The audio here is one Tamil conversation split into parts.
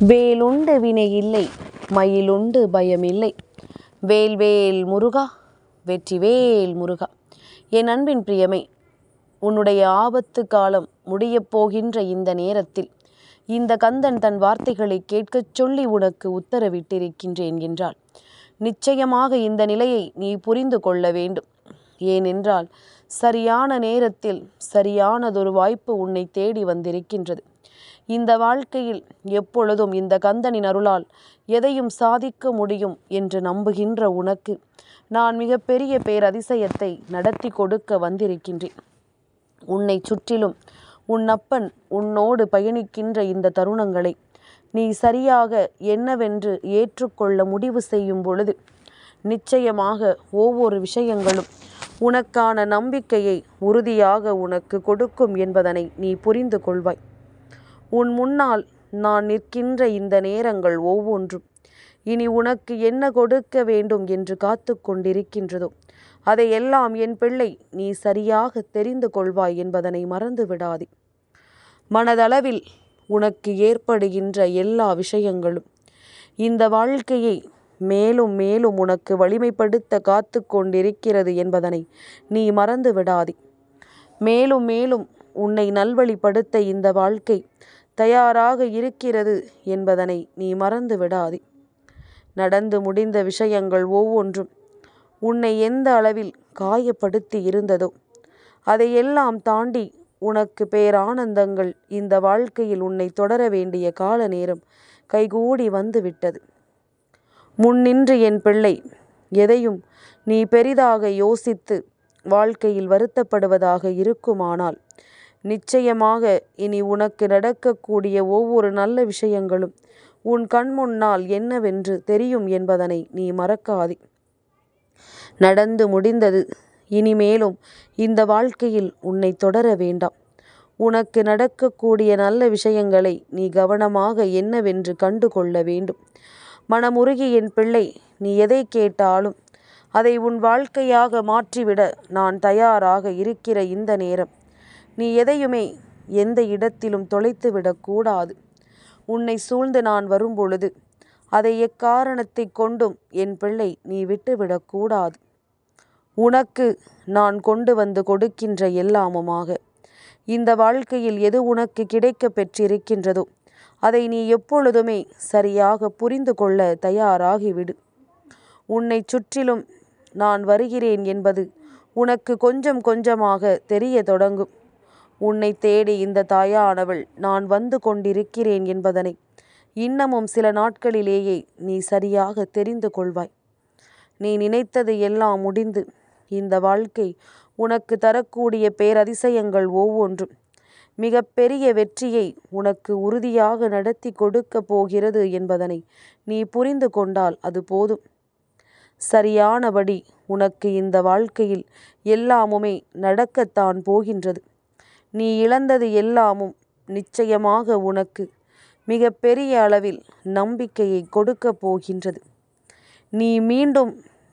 வேலுண்டு வினை இல்லை, மயிலுண்டு பயமில்லை. வேல்வேல் முருகா, வெற்றிவேல் முருகா. என் அன்பின் பிரியமே, உன்னுடைய ஆபத்து காலம் முடியப் போகின்ற இந்த நேரத்தில் இந்த கந்தன் தன் வார்த்தைகளை கேட்கச் சொல்லி உனக்கு உத்தரவிட்டிருக்கின்றேன் என்றால் நிச்சயமாக இந்த நிலையை நீ புரிந்து கொள்ள வேண்டும். ஏனென்றால் சரியான நேரத்தில் சரியானதொரு வாய்ப்பு உன்னை தேடி வந்திருக்கின்றது. இந்த வாழ்க்கையில் எப்பொழுதும் இந்த கந்தனின் அருளால் எதையும் சாதிக்க முடியும் என்று நம்புகின்ற உனக்கு நான் மிகப்பெரிய பேரதிசயத்தை நடத்தி கொடுக்க வந்திருக்கின்றேன். உன்னை சுற்றிலும் உன் அப்பன் உன்னோடு பயணிக்கின்ற இந்த தருணங்களை நீ சரியாக என்னவென்று ஏற்றுக்கொள்ள முடிவு செய்யும் பொழுது நிச்சயமாக ஒவ்வொரு விஷயங்களும் உனக்கான நம்பிக்கையை உறுதியாக உனக்கு கொடுக்கும் என்பதனை நீ புரிந்து கொள்வாய். உன் முன்னால் நான் நிற்கின்ற இந்த நேரங்கள் ஒவ்வொன்றும் இனி உனக்கு என்ன கொடுக்க வேண்டும் என்று காத்து கொண்டிருக்கின்றதோ அதையெல்லாம் என் பிள்ளை நீ சரியாக தெரிந்து கொள்வாய் என்பதனை மறந்து விடாதே. மனதளவில் உனக்கு ஏற்படுகின்ற எல்லா விஷயங்களும் இந்த வாழ்க்கையை மேலும் மேலும் உனக்கு வலிமைப்படுத்த காத்து கொண்டிருக்கிறது என்பதனை நீ மறந்து விடாதே. மேலும் மேலும் உன்னை நல்வழிப்படுத்த இந்த வாழ்க்கை தயாராக இருக்கிறது என்பதனை நீ மறந்து விடாதே. நடந்து முடிந்த விஷயங்கள் ஒவ்வொன்றும் உன்னை எந்த அளவில் காயப்படுத்தி இருந்ததோ அதையெல்லாம் தாண்டி உனக்கு பேரானந்தங்கள் இந்த வாழ்க்கையில் உன்னை தொடர வேண்டிய கால நேரம் கைகூடி வந்து விட்டது. முன்னின்று என் பிள்ளை எதையும் நீ பெரிதாக யோசித்து வாழ்க்கையில் வருத்தப்படுவதாக இருக்குமானால் நிச்சயமாக இனி உனக்கு நடக்கக்கூடிய ஒவ்வொரு நல்ல விஷயங்களும் உன் கண் முன்னால் என்னவென்று தெரியும் என்பதனை நீ மறக்காதே. நடந்து முடிந்தது, இனிமேலும் இந்த வாழ்க்கையில் உன்னை தொடர வேண்டாம். உனக்கு நடக்கக்கூடிய நல்ல விஷயங்களை நீ கவனமாக என்னவென்று கண்டு கொள்ள வேண்டும். மனமுருகி என் பிள்ளை நீ எதை கேட்டாலும் அதை உன் வாழ்க்கையாக மாற்றிவிட நான் தயாராக இருக்கிற இந்த நேரம் நீ எதையுமே எந்த இடத்திலும் தொலைத்து விடக்கூடாது. உன்னை சூழ்ந்து நான் வரும்பொழுது அதை எக்காரணத்தை கொண்டும் என் பிள்ளை நீ விட்டுவிடக்கூடாது. உனக்கு நான் கொண்டு வந்து கொடுக்கின்ற எல்லாமுமாக இந்த வாழ்க்கையில் எது உனக்கு கிடைக்க பெற்றிருக்கின்றதோ அதை நீ எப்பொழுதுமே சரியாக புரிந்து கொள்ள தயாராகிவிடு. உன்னை சுற்றிலும் நான் வருகிறேன் என்பது உனக்கு கொஞ்சம் கொஞ்சமாக தெரிய தொடங்கும். உன்னை தேடி இந்த தாயானவள் நான் வந்து கொண்டிருக்கிறேன் என்பதனை இன்னமும் சில நாட்களிலேயே நீ சரியாக தெரிந்து கொள்வாய். நீ நினைத்தது எல்லாம் முடிந்து இந்த வாழ்க்கை உனக்கு தரக்கூடிய பேரதிசயங்கள் ஒவ்வொன்றும் மிகப்பெரிய வெற்றியை உனக்கு உறுதியாக நடத்தி கொடுக்க போகிறது என்பதனை நீ புரிந்து கொண்டால் அது போதும். சரியானபடி உனக்கு இந்த வாழ்க்கையில் எல்லாமுமே நடக்கத்தான் போகின்றது. நீ இழந்தது எல்லாமும் நிச்சயமாக உனக்கு மிக பெரிய அளவில் நம்பிக்கையை கொடுக்க போகின்றது. நீ மீண்டும்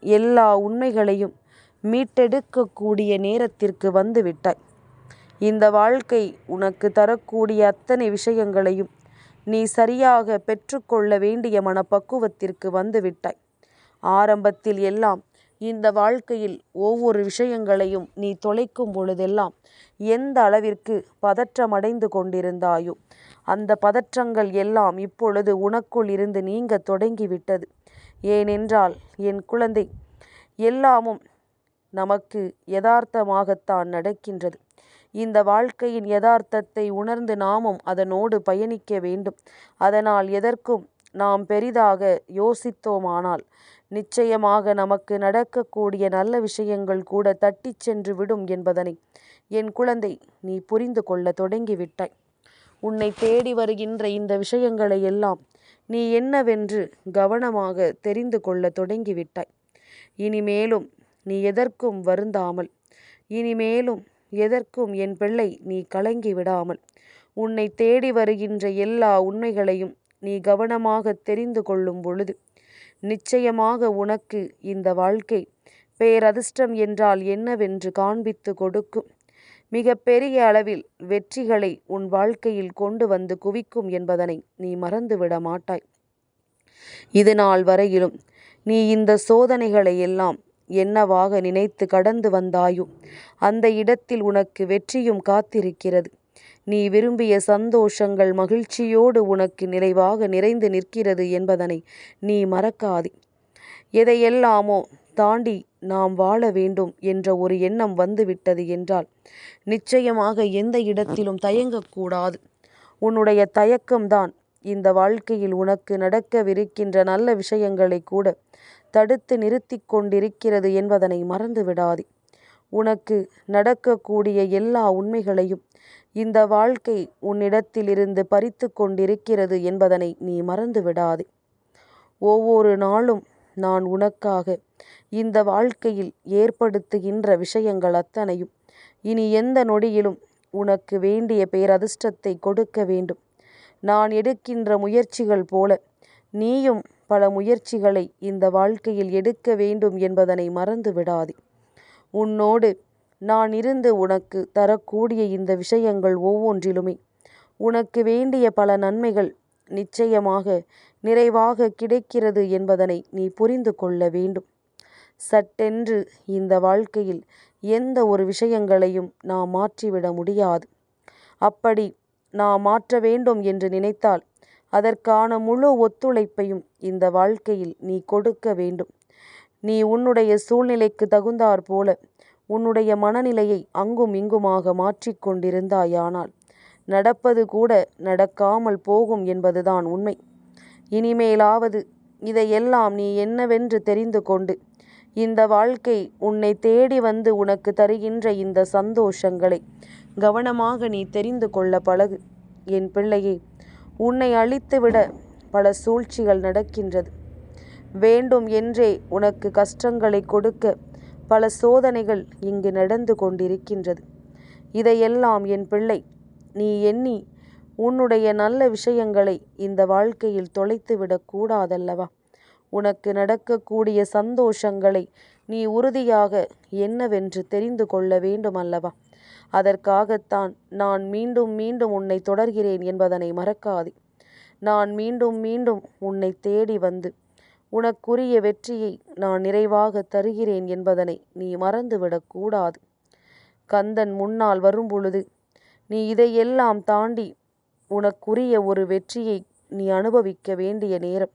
எல்லா உண்மைகளையும் மீட்டெடுக்கக்கூடிய நேரத்திற்கு வந்துவிட்டாய். இந்த வாழ்க்கை உனக்கு தரக்கூடிய அத்தனை விஷயங்களையும் நீ சரியாக பெற்றுக்கொள்ள வேண்டிய மனப்பக்குவத்திற்கு வந்துவிட்டாய். ஆரம்பத்தில் எல்லாம் இந்த வாழ்க்கையில் ஒவ்வொரு விஷயங்களையும் நீ தொலைக்கும் பொழுதெல்லாம் எந்த அளவிற்கு பதற்றமடைந்து கொண்டிருந்தாயோ அந்த பதற்றங்கள் எல்லாம் இப்பொழுது உனக்குள் இருந்து நீங்க தொடங்கிவிட்டது. ஏனென்றால் என் குழந்தை, எல்லாமும் நமக்கு யதார்த்தமாகத்தான் நடக்கின்றது. இந்த வாழ்க்கையின் யதார்த்தத்தை உணர்ந்து நாமும் அதனோடு பயணிக்க வேண்டும். அதனால் எதற்கும் நாம் பெரிதாக யோசித்தோமானால் நிச்சயமாக நமக்கு நடக்கக்கூடிய நல்ல விஷயங்கள் கூட தட்டிச் சென்று விடும் என்பதனை என் குழந்தை நீ புரிந்து கொள்ள தொடங்கிவிட்டாய். உன்னை தேடி வருகின்ற இந்த விஷயங்களை எல்லாம் நீ என்னவென்று கவனமாக தெரிந்து கொள்ள தொடங்கிவிட்டாய். இனிமேலும் நீ எதற்கும் வருந்தாமல், இனிமேலும் எதற்கும் என் பிள்ளை நீ கலங்கி விடாமல் உன்னை தேடி வருகின்ற எல்லா உண்மைகளையும் நீ கவனமாக தெரிந்து கொள்ளும் பொழுது நிச்சயமாக உனக்கு இந்த வாழ்க்கை பேரதிர்ஷ்டம் என்றால் என்னவென்று காண்பித்து கொடுக்கும். மிக பெரிய அளவில் வெற்றிகளை உன் வாழ்க்கையில் கொண்டு வந்து குவிக்கும் என்பதனை நீ மறந்துவிட மாட்டாய். இது நாள் வரையிலும் நீ இந்த சோதனைகளை எல்லாம் என்னவாக நினைத்து கடந்து வந்தாயோ அந்த இடத்தில் உனக்கு வெற்றியும் காத்திருக்கிறது. நீ விரும்பிய சந்தோஷங்கள் மகிழ்ச்சியோடு உனக்கு நிறைவாக நிறைந்து நிற்கிறது என்பதனை நீ மறக்காதே. எதையெல்லாமோ தாண்டி நாம் வாழ வேண்டும் என்ற ஒரு எண்ணம் வந்துவிட்டது என்றால் நிச்சயமாக எந்த இடத்திலும் தயங்கக்கூடாது. உன்னுடைய தயக்கம்தான் இந்த வாழ்க்கையில் உனக்கு நடக்கவிருக்கின்ற நல்ல விஷயங்களை கூட தடுத்து நிறுத்தி கொண்டிருக்கிறது என்பதனை மறந்து விடாதே. உனக்கு நடக்கக்கூடிய எல்லா உண்மைகளையும் இந்த வாழ்க்கை உன்னிடத்திலிருந்து பறித்து கொண்டிருக்கிறது என்பதனை நீ மறந்து விடாதே. ஒவ்வொரு நாளும் நான் உனக்காக இந்த வாழ்க்கையில் ஏற்படுத்துகின்ற விஷயங்கள் அத்தனையும் இனி எந்த நொடியிலும் உனக்கு வேண்டிய பேரதிர்ஷ்டத்தை கொடுக்க வேண்டும். நான் எடுக்கின்ற முயற்சிகள் போல நீயும் பல முயற்சிகளை இந்த வாழ்க்கையில் எடுக்க வேண்டும் என்பதனை மறந்து விடாதே. உன்னோடு நான் இருந்து உனக்கு தரக்கூடிய இந்த விஷயங்கள் ஒவ்வொன்றிலுமே உனக்கு வேண்டிய பல நன்மைகள் நிச்சயமாக நிறைவாக கிடைக்கிறது என்பதனை நீ புரிந்து கொள்ள வேண்டும். சட்டென்று இந்த வாழ்க்கையில் எந்த ஒரு விஷயங்களையும் நாம் மாற்றிவிட முடியாது. அப்படி நாம் மாற்ற வேண்டும் என்று நினைத்தால் அதற்கான முழு ஒத்துழைப்பையும் இந்த வாழ்க்கையில் நீ கொடுக்க வேண்டும். நீ உன்னுடைய சூழ்நிலைக்கு தகுந்தாற் போல உன்னுடைய மனநிலையை அங்கும் இங்குமாக மாற்றிக்கொண்டிருந்தாயானால் நடப்பது கூட நடக்காமல் போகும் என்பதுதான் உண்மை. இனிமேலாவது இதையெல்லாம் நீ என்னவென்று தெரிந்து கொண்டு இந்த வாழ்க்கை உன்னை தேடி வந்து உனக்கு தருகின்ற இந்த சந்தோஷங்களை கவனமாக நீ தெரிந்து கொள்ள பழகு. என் பிள்ளையே, உன்னை அழித்துவிட பல சூழ்ச்சிகள் நடக்கின்றது. வேண்டும் என்றே உனக்கு கஷ்டங்களை கொடுக்க பல சோதனைகள் இங்கு நடந்து கொண்டிருக்கின்றது. இதையெல்லாம் என் பிள்ளை நீ எண்ணி உன்னுடைய நல்ல விஷயங்களை இந்த வாழ்க்கையில் தொலைத்துவிடக் கூடாதல்லவா? உனக்கு நடக்கக்கூடிய சந்தோஷங்களை நீ உறுதியாக என்னவென்று தெரிந்து கொள்ள வேண்டும் அல்லவா? அதற்காகத்தான் நான் மீண்டும் மீண்டும் உன்னை தொடர்கிறேன் என்பதனை மறக்காதே. நான் மீண்டும் மீண்டும் உன்னை தேடி வந்து உனக்குரிய வெற்றியை நான் நிறைவாக தருகிறேன் என்பதனை நீ மறந்துவிடக்கூடாது. கந்தன் முன்னால் வரும்பொழுது நீ இதையெல்லாம் தாண்டி உனக்குரிய ஒரு வெற்றியை நீ அனுபவிக்க வேண்டிய நேரம்,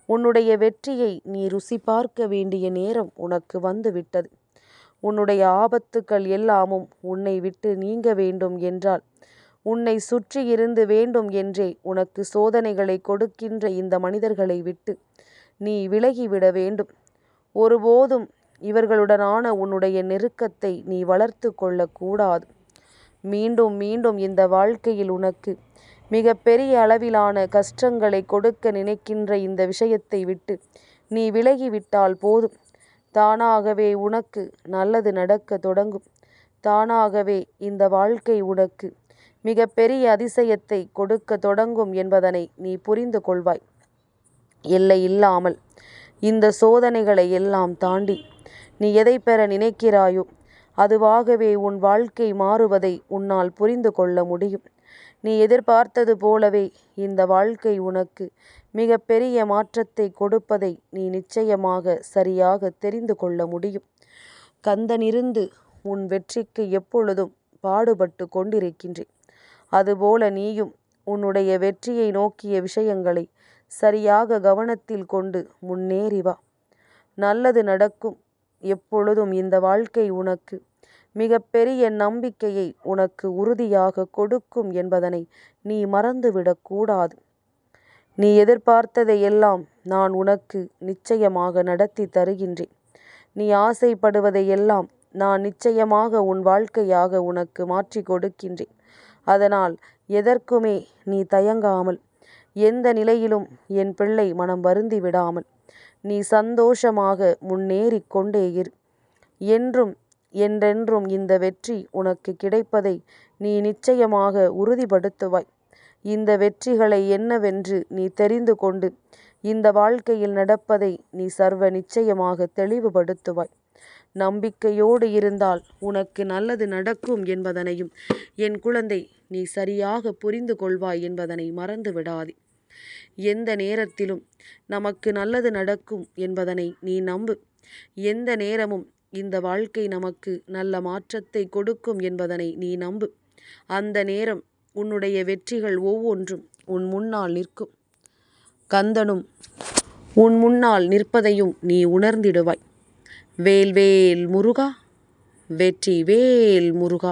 உன்னுடைய வெற்றியை நீ ருசி பார்க்க வேண்டிய நேரம் உனக்கு வந்துவிட்டது. உன்னுடைய ஆபத்துக்கள் எல்லாமும் உன்னை விட்டு நீங்க வேண்டும் என்றால் உன்னை சுற்றி இருந்து வேண்டும் என்றே உனக்கு சோதனைகளை கொடுக்கின்ற இந்த மனிதர்களை விட்டு நீ விலகிவிட வேண்டும். ஒருபோதும் இவர்களுடனான உன்னுடைய நெருக்கத்தை நீ வளர்த்து கொள்ளக்கூடாது. மீண்டும் மீண்டும் இந்த வாழ்க்கையில் உனக்கு மிக பெரிய அளவிலான கஷ்டங்களை கொடுக்க நினைக்கின்ற இந்த விஷயத்தை விட்டு நீ விலகிவிட்டால் போதும். தானாகவே உனக்கு நல்லது நடக்க தொடங்கும். தானாகவே இந்த வாழ்க்கை உனக்கு மிக பெரிய அதிசயத்தை கொடுக்க தொடங்கும் என்பதனை நீ புரிந்து கொள்வாய். எல்லை இல்லாமல் இந்த சோதனைகளை எல்லாம் தாண்டி நீ எதை பெற நினைக்கிறாயோ அதுவாகவே உன் வாழ்க்கை மாறுவதை உன்னால் புரிந்து கொள்ள முடியும். நீ எதிர்பார்த்தது போலவே இந்த வாழ்க்கை உனக்கு மிக பெரிய மாற்றத்தை கொடுப்பதை நீ நிச்சயமாக சரியாக தெரிந்து கொள்ள முடியும். கந்தனிருந்து உன் வெற்றிக்கு எப்பொழுதும் பாடுபட்டு கொண்டிருக்கின்றேன். அதுபோல நீயும் உன்னுடைய வெற்றியை நோக்கிய விஷயங்களை சரியாக கவனத்தில் கொண்டு முன்னேறி வா. நல்லது நடக்கும். எப்பொழுதும் இந்த வாழ்க்கை உனக்கு மிக பெரிய நம்பிக்கையை உனக்கு உறுதியாக கொடுக்கும் என்பதனை நீ மறந்துவிடக்கூடாது. நீ எதிர்பார்த்ததை எல்லாம் நான் உனக்கு நிச்சயமாக நடத்தி தருகின்றேன். நீ ஆசைப்படுவதையெல்லாம் நான் நிச்சயமாக உன் வாழ்க்கையாக உனக்கு மாற்றி கொடுக்கின்றேன். அதனால் எதற்குமே நீ தயங்காமல், எந்த நிலையிலும் என் பிள்ளை மனம் வருந்தி விடாமல் நீ சந்தோஷமாக முன்னேறி கொண்டே இரு. என்றும் என்றென்றும் இந்த வெற்றி உனக்கு கிடைப்பதை நீ நிச்சயமாக உறுதிப்படுத்துவாய். இந்த வெற்றிகளை என்னவென்று நீ தெரிந்து கொண்டு இந்த வாழ்க்கையில் நடப்பதை நீ சர்வ நிச்சயமாக தெளிவுபடுத்துவாய். நம்பிக்கையோடு இருந்தால் உனக்கு நல்லது நடக்கும் என்பதனையும் என் குழந்தை நீ சரியாக புரிந்து கொள்வாய் என்பதனை மறந்து விடாதே. எந்த நேரத்திலும் நமக்கு நல்லது நடக்கும் என்பதனை நீ நம்பு. எந்த நேரமும் இந்த வாழ்க்கை நமக்கு நல்ல மாற்றத்தை கொடுக்கும் என்பதனை நீ நம்பு. அந்த நேரம் உன்னுடைய வெற்றிகள் ஒவ்வொன்றும் உன் முன்னால் நிற்கும். கந்தனும் உன் முன்னால் நிற்பதையும் நீ உணர்ந்திடுவாய். வேல் வேல் முருகா, வெற்றி வேல் முருகா.